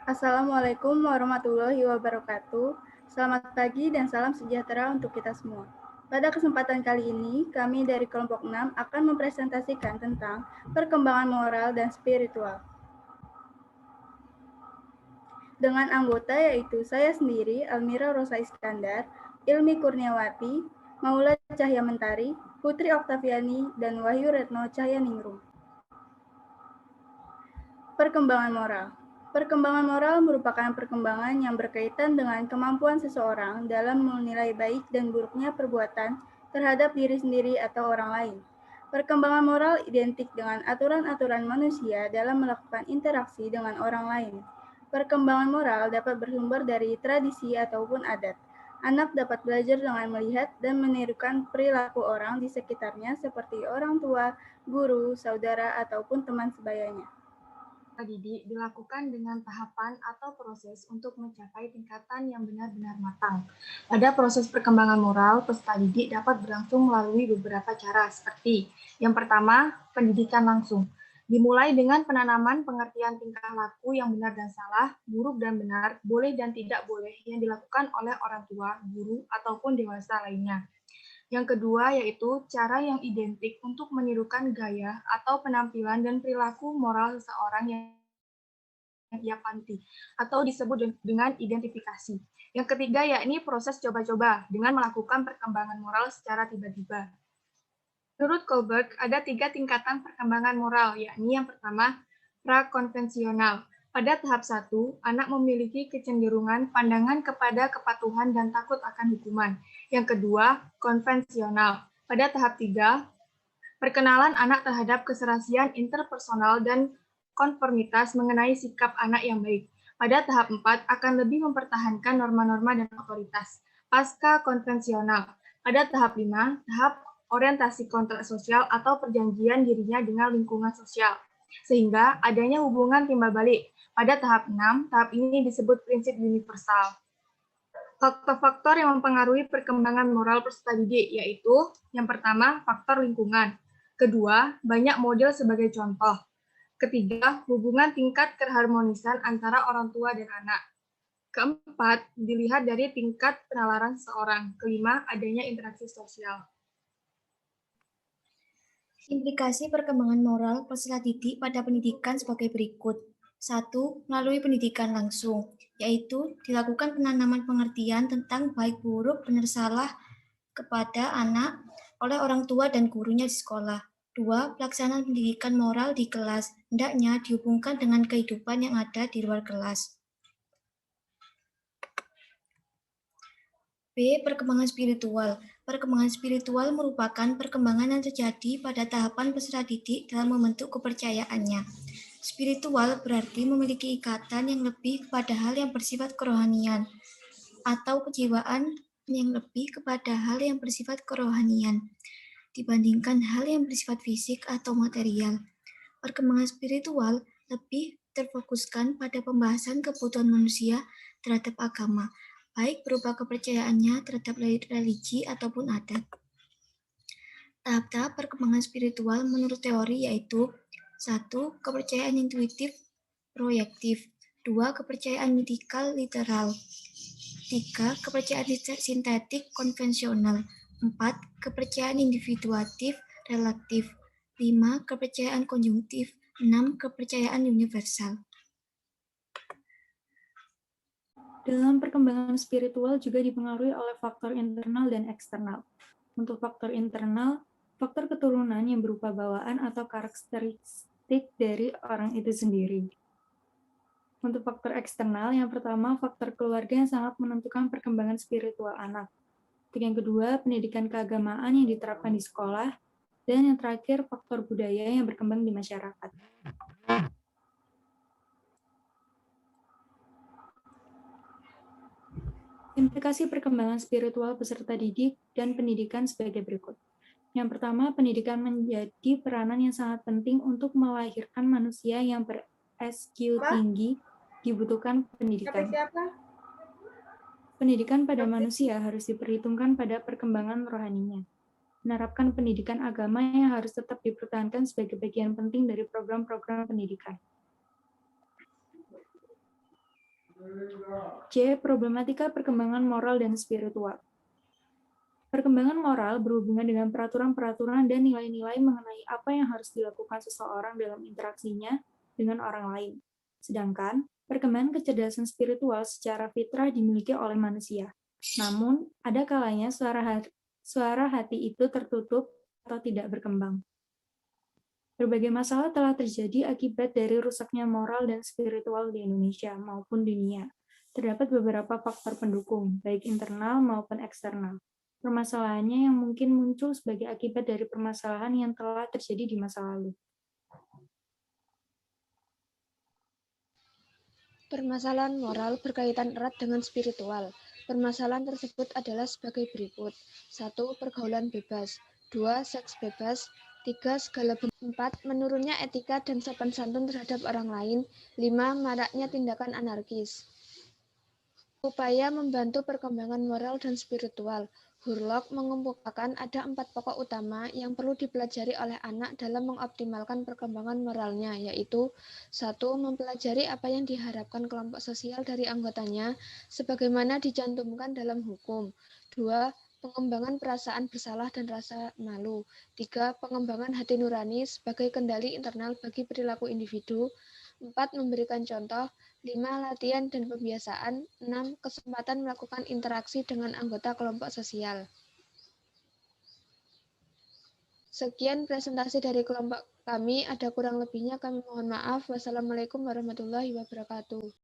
Assalamualaikum warahmatullahi wabarakatuh. Selamat pagi dan salam sejahtera untuk kita semua. Pada kesempatan kali ini, kami dari kelompok 6 akan mempresentasikan tentang perkembangan moral dan spiritual. Dengan anggota yaitu saya sendiri, Almira Rosa Iskandar, Ilmi Kurniawati, Maula Cahya Mentari, Putri Oktaviani, dan Wahyu Retno Cahyaningrum. Perkembangan moral. Perkembangan moral merupakan perkembangan yang berkaitan dengan kemampuan seseorang dalam menilai baik dan buruknya perbuatan terhadap diri sendiri atau orang lain. Perkembangan moral identik dengan aturan-aturan manusia dalam melakukan interaksi dengan orang lain. Perkembangan moral dapat bersumber dari tradisi ataupun adat. Anak dapat belajar dengan melihat dan menirukan perilaku orang di sekitarnya seperti orang tua, guru, saudara, ataupun teman sebayanya. Didik dilakukan dengan tahapan atau proses untuk mencapai tingkatan yang benar-benar matang. Pada proses perkembangan moral, peserta didik dapat berlangsung melalui beberapa cara seperti yang pertama, pendidikan langsung. Dimulai dengan penanaman pengertian tingkah laku yang benar dan salah, buruk dan benar, boleh dan tidak boleh yang dilakukan oleh orang tua, guru, ataupun dewasa lainnya. Yang kedua yaitu cara yang identik untuk menirukan gaya atau penampilan dan perilaku moral seseorang yang ia panti atau disebut dengan identifikasi. Yang ketiga yakni proses coba-coba dengan melakukan perkembangan moral secara tiba-tiba. Menurut Kohlberg, ada 3 tingkatan perkembangan moral, yakni yang pertama, prakonvensional. Pada tahap 1, anak memiliki kecenderungan pandangan kepada kepatuhan dan takut akan hukuman. Yang kedua, konvensional. Pada tahap 3, perkenalan anak terhadap keserasian interpersonal dan konformitas mengenai sikap anak yang baik. Pada tahap 4, akan lebih mempertahankan norma-norma dan otoritas. Pasca konvensional. Pada tahap 5, tahap orientasi kontrak sosial atau perjanjian dirinya dengan lingkungan sosial. Sehingga adanya hubungan timbal balik. Pada tahap 6, tahap ini disebut prinsip universal. Faktor-faktor yang mempengaruhi perkembangan moral peserta didik yaitu yang pertama, faktor lingkungan. Kedua, banyak model sebagai contoh. Ketiga, hubungan tingkat keharmonisan antara orang tua dan anak. Keempat, dilihat dari tingkat penalaran seseorang. Kelima, adanya interaksi sosial. Implikasi perkembangan moral peserta didik pada pendidikan sebagai berikut. 1. Melalui pendidikan langsung, yaitu dilakukan penanaman pengertian tentang baik buruk benar salah kepada anak oleh orang tua dan gurunya di sekolah. 2. Pelaksanaan pendidikan moral di kelas, hendaknya dihubungkan dengan kehidupan yang ada di luar kelas. B. Perkembangan spiritual. Perkembangan spiritual merupakan perkembangan yang terjadi pada tahapan peserta didik dalam membentuk kepercayaannya. Spiritual berarti memiliki ikatan yang lebih kepada hal yang bersifat kerohanian atau kejiwaan yang lebih kepada hal yang bersifat kerohanian dibandingkan hal yang bersifat fisik atau material. Perkembangan spiritual lebih terfokuskan pada pembahasan kebutuhan manusia terhadap agama, baik berupa kepercayaannya terhadap religi ataupun adat. Tahap-tahap perkembangan spiritual menurut teori yaitu 1. Kepercayaan intuitif proyektif. 2. Kepercayaan medikal literal. 3. Kepercayaan sintetik konvensional. 4. Kepercayaan individuatif relatif. 5. Kepercayaan konjungtif. 6. Kepercayaan universal. Dalam perkembangan spiritual juga dipengaruhi oleh faktor internal dan eksternal. Untuk faktor internal, faktor keturunan yang berupa bawaan atau karakteristik dari orang itu sendiri. Untuk faktor eksternal, yang pertama, faktor keluarga yang sangat menentukan perkembangan spiritual anak. Yang kedua, pendidikan keagamaan yang diterapkan di sekolah. Dan yang terakhir, faktor budaya yang berkembang di masyarakat. Implikasi perkembangan spiritual peserta didik dan pendidikan sebagai berikut. Yang pertama, pendidikan menjadi peranan yang sangat penting untuk melahirkan manusia yang ber-SQ tinggi, dibutuhkan pendidikan. Pendidikan pada manusia harus diperhitungkan pada perkembangan rohaninya. Menerapkan pendidikan agama yang harus tetap dipertahankan sebagai bagian penting dari program-program pendidikan. C. Problematika perkembangan moral dan spiritual. Perkembangan moral berhubungan dengan peraturan-peraturan dan nilai-nilai mengenai apa yang harus dilakukan seseorang dalam interaksinya dengan orang lain. Sedangkan, perkembangan kecerdasan spiritual secara fitrah dimiliki oleh manusia. Namun, ada kalanya suara hati itu tertutup atau tidak berkembang. Berbagai masalah telah terjadi akibat dari rusaknya moral dan spiritual di Indonesia maupun dunia. Terdapat beberapa faktor pendukung, baik internal maupun eksternal. Permasalahannya yang mungkin muncul sebagai akibat dari permasalahan yang telah terjadi di masa lalu. Permasalahan moral berkaitan erat dengan spiritual. Permasalahan tersebut adalah sebagai berikut. 1. Pergaulan bebas. 2. Seks bebas. 3. Segala bentuk. 4. Menurunnya etika dan sopan santun terhadap orang lain. 5. Maraknya tindakan anarkis. Upaya membantu perkembangan moral dan spiritual. Hurlock mengemukakan ada 4 pokok utama yang perlu dipelajari oleh anak dalam mengoptimalkan perkembangan moralnya, yaitu 1. Mempelajari apa yang diharapkan kelompok sosial dari anggotanya, sebagaimana dicantumkan dalam hukum. 2. Pengembangan perasaan bersalah dan rasa malu. 3. Pengembangan hati nurani sebagai kendali internal bagi perilaku individu. 4. Memberikan contoh. 5. Latihan dan pembiasaan. 6. Kesempatan melakukan interaksi dengan anggota kelompok sosial. Sekian presentasi dari kelompok kami. Ada kurang lebihnya kami mohon maaf. Wassalamualaikum warahmatullahi wabarakatuh.